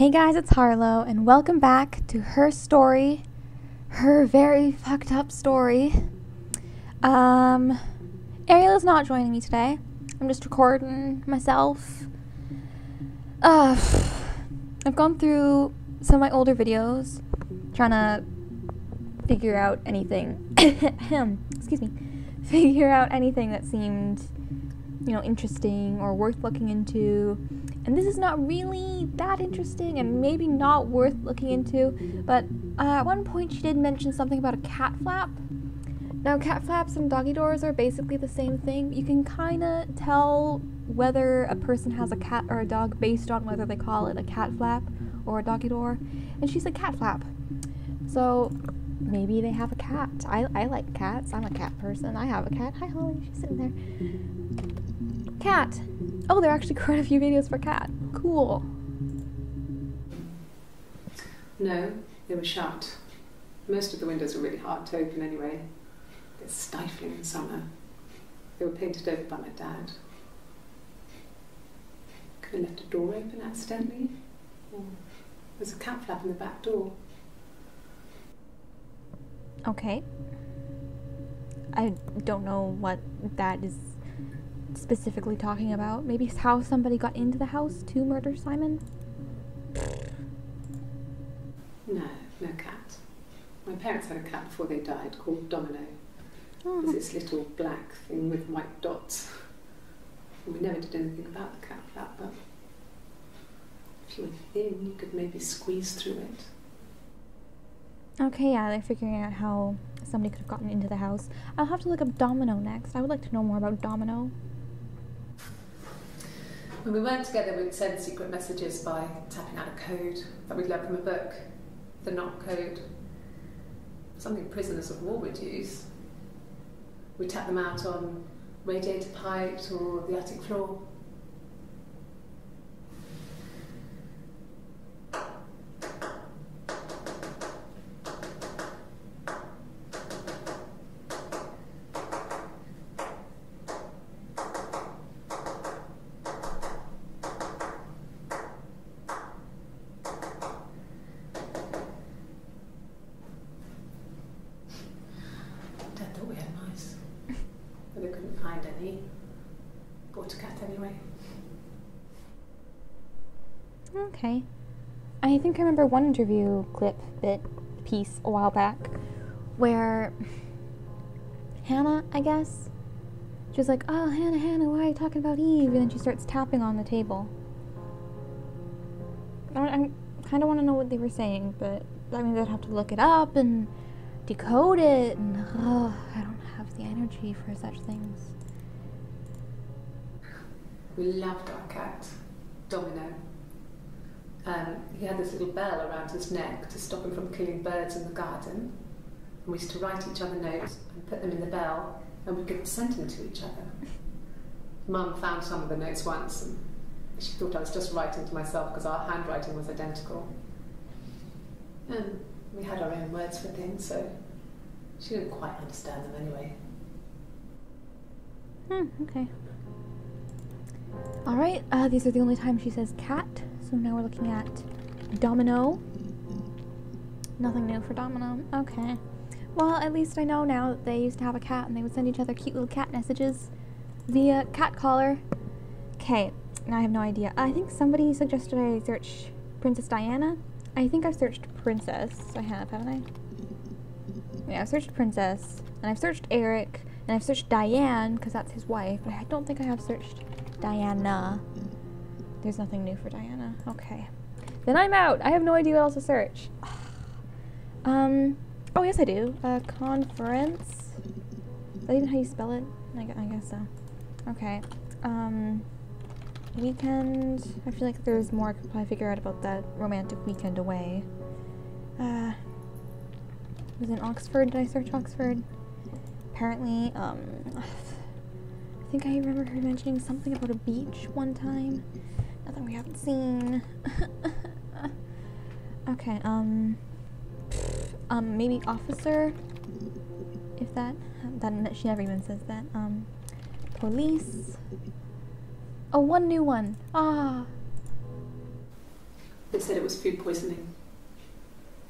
Hey guys, it's Harlow, and welcome back to her story, her very fucked up story. Ariela's not joining me today. I'm just recording myself. I've gone through some of my older videos, trying to figure out anything, figure out anything that seemed, interesting or worth looking into. And this is not really that interesting and maybe not worth looking into, but at one point she did mention something about a cat flap. Now, cat flaps and doggy doors are basically the same thing. You can kind of tell whether a person has a cat or a dog based on whether they call it a cat flap or a doggy door. And she said cat flap. So maybe they have a cat. I like cats. I'm a cat person. I have a cat. Hi, Holly. She's sitting there. Cat. Oh, there are actually quite a few videos for cat. Cool. No, they were shut. Most of the windows were really hard to open anyway. They're stifling in summer. They were painted over by my dad. Could have left a door open accidentally. Or there's a cat flap in the back door. Okay. I don't know what that is specifically talking about. Maybe it's how somebody got into the house to murder Simon? No cat. My parents had a cat before they died called Domino. Oh. It was this little black thing with white dots. And we never did anything about the cat flap, but if you were thin, you could maybe squeeze through it. Okay, yeah, they're figuring out how somebody could have gotten into the house. I'll have to look up Domino next. I would like to know more about Domino. When we weren't together, we'd send secret messages by tapping out a code that we'd learned from a book, the knock code. Something prisoners of war would use. We'd tap them out on radiator pipes or the attic floor. Dad thought we had mice, but they couldn't find any. Bought a cat anyway. Okay. I think I remember one interview piece a while back where Hannah, I guess, she was like, "Oh, Hannah, why are you talking about Eve?" And then she starts tapping on the table. I kind of want to know what they were saying, but that means I'd have to look it up and decode it, and I don't have the energy for such things. We loved our cat, Domino. He had this little bell around his neck to stop him from killing birds in the garden. And we used to write each other notes and put them in the bell, and we could send them to each other. Mum found some of the notes once, and she thought I was just writing to myself because our handwriting was identical. And we had our own words for things, so she didn't quite understand them anyway. Okay. Alright, these are the only times she says cat, so now we're looking at Domino. Nothing new for Domino. Okay. Well, at least I know now that they used to have a cat and they would send each other cute little cat messages via cat caller. Okay, now I have no idea. I think somebody suggested I search Princess Diana. I think I've searched Princess. I have, haven't I? Yeah, I've searched Princess, and I've searched Eric, and I've searched Diane, because that's his wife, but I don't think I have searched Diana. There's nothing new for Diana. Okay. Then I'm out. I have no idea what else to search. Oh, yes I do. Conference. Is that even how you spell it? I guess so. Okay. Weekend. I feel like there's more I could probably figure out about that romantic weekend away. Was in Oxford. Did I search Oxford? Apparently, I think I remember her mentioning something about a beach one time. Nothing we haven't seen. Okay, maybe officer, if that she never even says that. Police. Oh, one new one. Ah. They said it was food poisoning.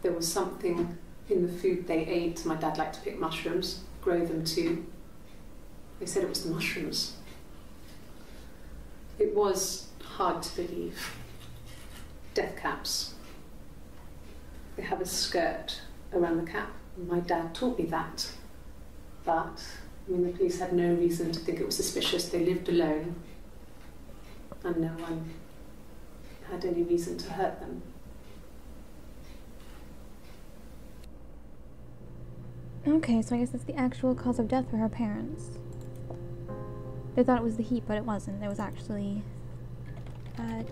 There was something in the food they ate. My dad liked to pick mushrooms, grow them too. They said it was the mushrooms. It was hard to believe. Death caps. They have a skirt around the cap. My dad taught me that. But, I mean, the police had no reason to think it was suspicious. They lived alone. And no one had any reason to hurt them. Okay, so I guess that's the actual cause of death for her parents. They thought it was the heat, but it wasn't. It was actually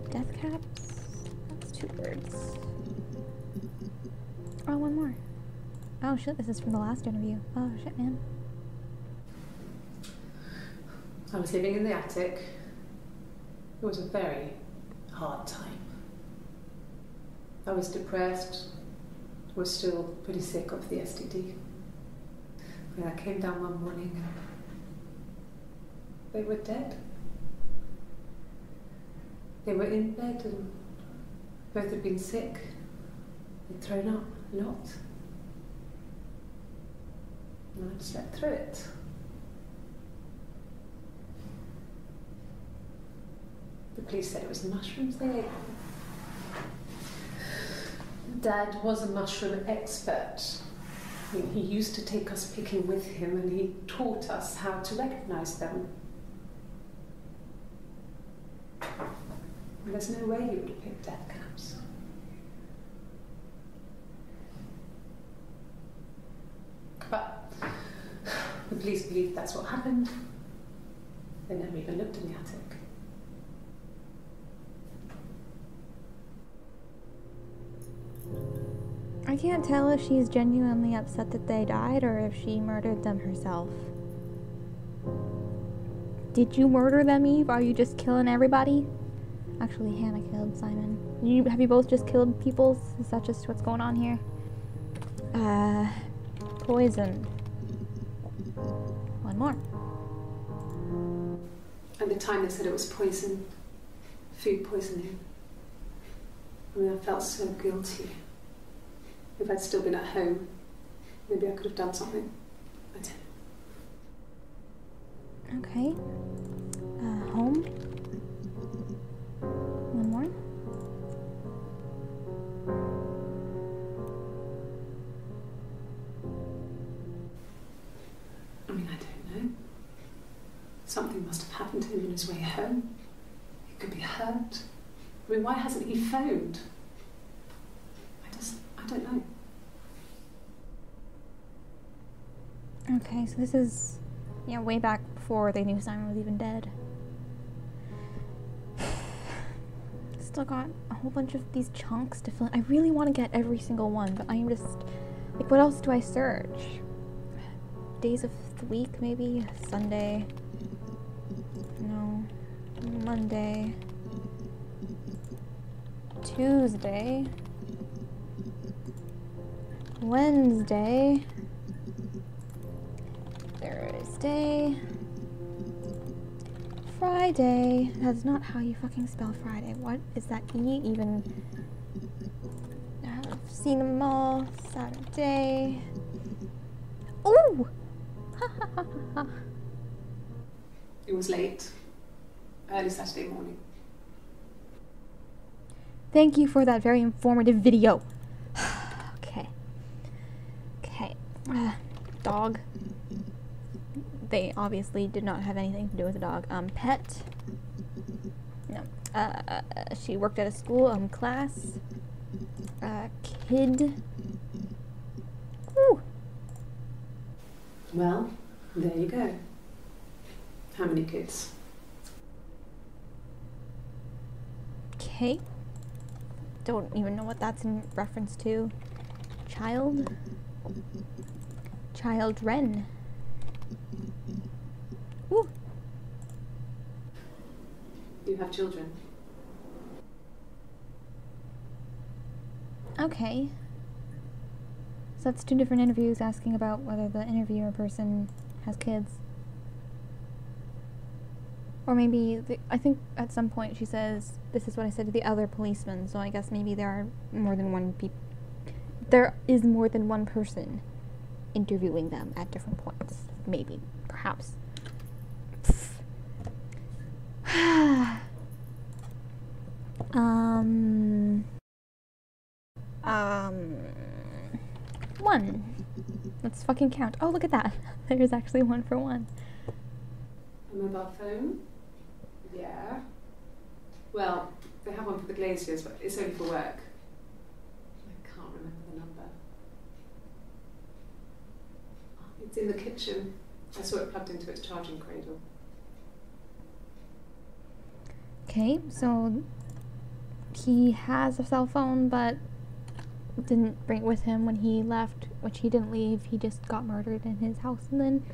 death caps. That's 2 words. Oh, one more. Oh shit, this is from the last interview. Oh shit, man. I was living in the attic. It was a very hard time. I was depressed. Was still pretty sick of the STD. And I came down one morning and they were dead. They were in bed and both had been sick. They'd thrown up a lot. And I'd slept through it. The police said it was the mushrooms they ate. Dad was a mushroom expert. I mean, he used to take us picking with him and he taught us how to recognise them. And there's no way you would have picked death caps. But the police believe that's what happened. They never even looked in the attic. I can't tell if she's genuinely upset that they died or if she murdered them herself. Did you murder them, Eve? Are you just killing everybody? Actually, Hannah killed Simon. Have you both just killed people? Is that just what's going on here? Poison. One more. At the time they said it was poison. Food poisoning. I mean, I felt so guilty. If I'd still been at home, maybe I could have done something. I didn't. Okay. Home. One more. I mean, I don't know. Something must have happened to him on his way home. He could be hurt. I mean, why hasn't he phoned? I don't know. Okay, so this is, way back before they knew Simon was even dead. Still got a whole bunch of these chunks to fill in. I really want to get every single one, but I am just, like, what else do I search? Days of the week, maybe? Sunday. No. Monday. Tuesday. Wednesday. Thursday. Friday. That's not how you fucking spell Friday. What is that E even? I've seen them all. Saturday. Ooh! It was late. Early Saturday morning. Thank you for that very informative video. Okay. Dog. They obviously did not have anything to do with the dog. Pet. No. She worked at a school. Class. Kid. Woo. Well, there you go. How many kids? Okay. Don't even know what that's in reference to. Child. Children. Woo. You have children? Okay. So that's 2 different interviews asking about whether the interviewer person has kids. Or maybe, I think at some point she says, this is what I said to the other policeman, so I guess maybe there are more than one there is more than one person interviewing them at different points. Maybe. Perhaps. One. Let's fucking count. Oh, look at that. There's actually 1 for 1. A mobile phone? Yeah. Well, they have one for the glaziers, but it's only for work. I can't remember the number. It's in the kitchen. I saw it plugged into its charging cradle. Okay, so he has a cell phone, but didn't bring it with him when he left, which he didn't leave. He just got murdered in his house and then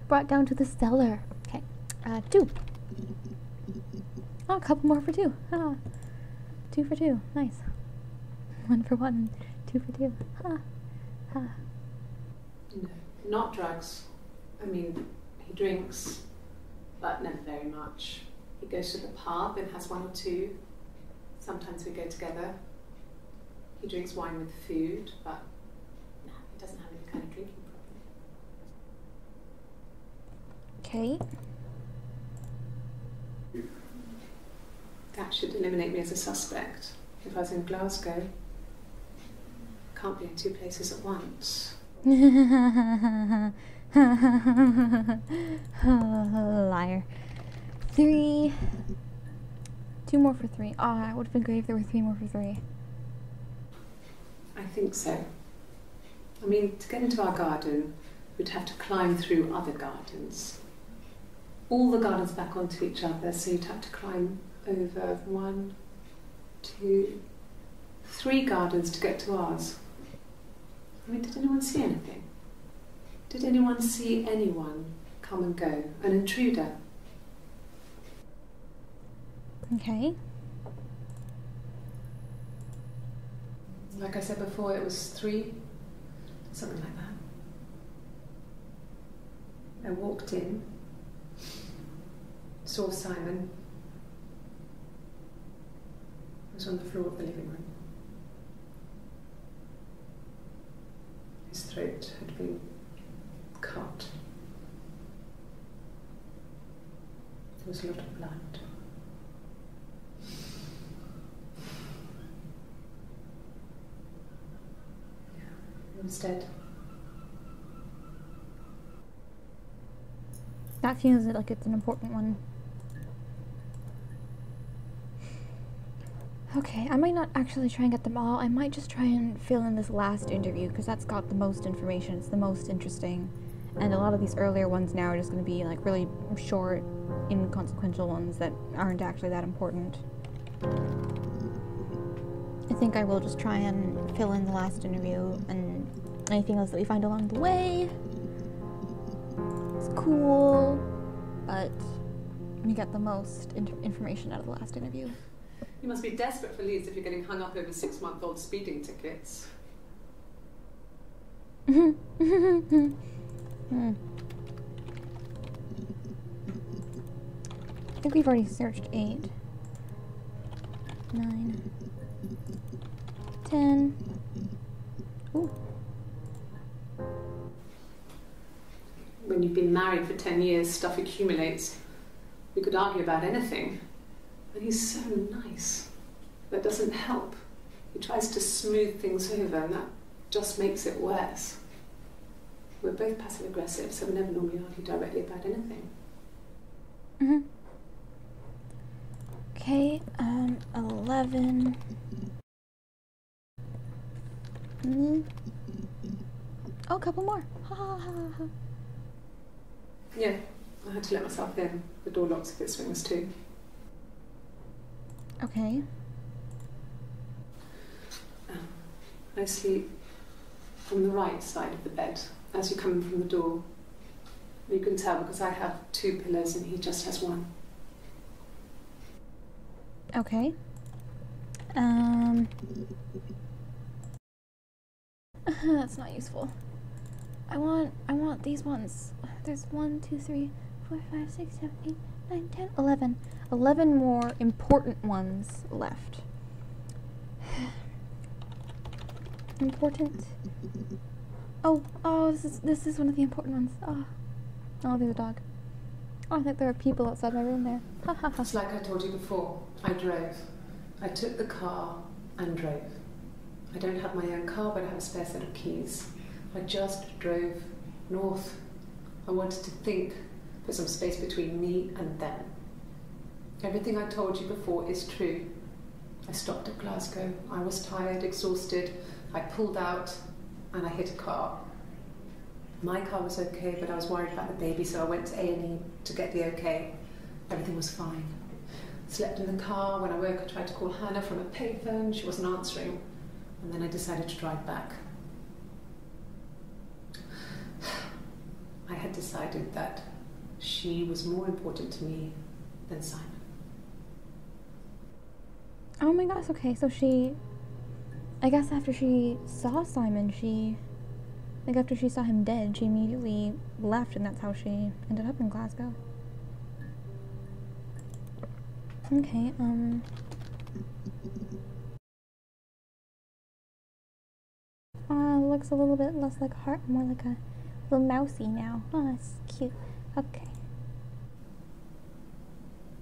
brought down to the cellar. Okay, 2. Oh, a couple more for 2. 2 for 2. Nice. 1 for 1. 2 for 2. No, not drugs. I mean, he drinks, but never very much. He goes to the pub and has 1 or 2. Sometimes we go together. He drinks wine with food, but no, he doesn't have any kind of drinking problem. Okay. That should eliminate me as a suspect. If I was in Glasgow, can't be in 2 places at once. Liar. 3. 2 more for 3. Ah, it would have been great if there were 3 more for 3. I think so. I mean, to get into our garden, we'd have to climb through other gardens. All the gardens back onto each other, so you'd have to climb over 1, 2, 3 gardens to get to ours. I mean, did anyone see anything? Did anyone see anyone come and go? An intruder? Okay. Like I said before, it was 3, something like that. I walked in, saw Simon. He was on the floor of the living room. His throat had been cut. There was a lot of blood. He was dead. That feels like it's an important one. Okay, I might not actually try and get them all. I might just try and fill in this last interview because that's got the most information. It's the most interesting. And a lot of these earlier ones now are just going to be like really short, inconsequential ones that aren't actually that important. I think I will just try and fill in the last interview and anything else that we find along the way. It's cool, but we get the most information out of the last interview. You must be desperate for leads if you're getting hung up over 6-month-old speeding tickets. I think we've already searched 8, 9, 10. Ooh. When you've been married for 10 years, stuff accumulates. We could argue about anything. And he's so nice. That doesn't help. He tries to smooth things over, and that just makes it worse. We're both passive-aggressive, so we never normally argue directly about anything. Okay, 11. Oh, a couple more. Ha ha ha ha. Yeah, I had to let myself in. The door locks if it swings too. Okay. I sleep on the right side of the bed as you come in from the door. You can tell because I have 2 pillows and he just has 1. Okay. That's not useful. I want these ones. There's 1, 2, 3, 4, 5, 6, 7, 8, 9, 10, 11. 11 more important ones left. Important. Oh, this is one of the important ones. Oh, there's a dog. Oh, I think there are people outside my room there. Ha ha ha. It's like I told you before. I drove. I took the car and drove. I don't have my own car, but I have a spare set of keys. I just drove north. I wanted to think, put some space between me and them. Everything I told you before is true. I stopped at Glasgow. I was tired, exhausted. I pulled out and I hit a car. My car was okay, but I was worried about the baby, so I went to A&E to get the okay. Everything was fine. Slept in the car. When I woke, I tried to call Hannah from a payphone. She wasn't answering. And then I decided to drive back. I had decided that she was more important to me than Simon. Oh my gosh, okay, so I guess after she saw Simon, after she saw him dead, she immediately left, and that's how she ended up in Glasgow. Okay, looks a little bit less like a heart, more like a little mousy now. Oh, that's cute. Okay.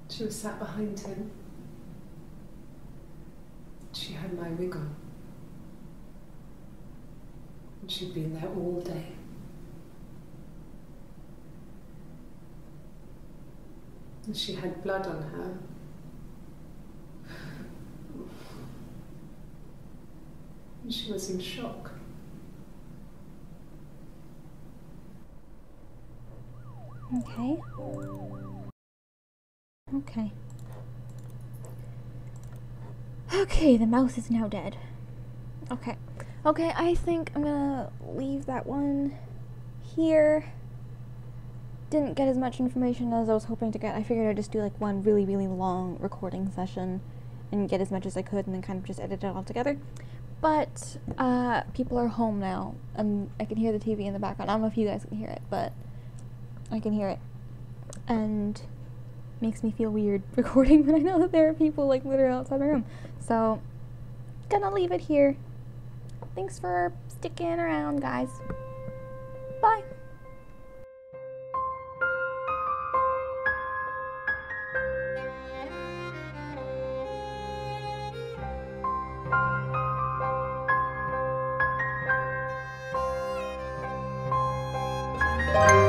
She was sat behind him. She had my wig on. And she'd been there all day. And she had blood on her. And she was in shock. Okay. Okay. Okay, the mouse is now dead. Okay. Okay, I think I'm gonna leave that one here. Didn't get as much information as I was hoping to get. I figured I'd just do like one really, really long recording session and get as much as I could and then kind of just edit it all together. But, people are home now, and I can hear the TV in the background. I don't know if you guys can hear it, but I can hear it. And makes me feel weird recording when I know that there are people like literally outside my room. So, gonna leave it here. Thanks for sticking around, guys. Bye. Bye.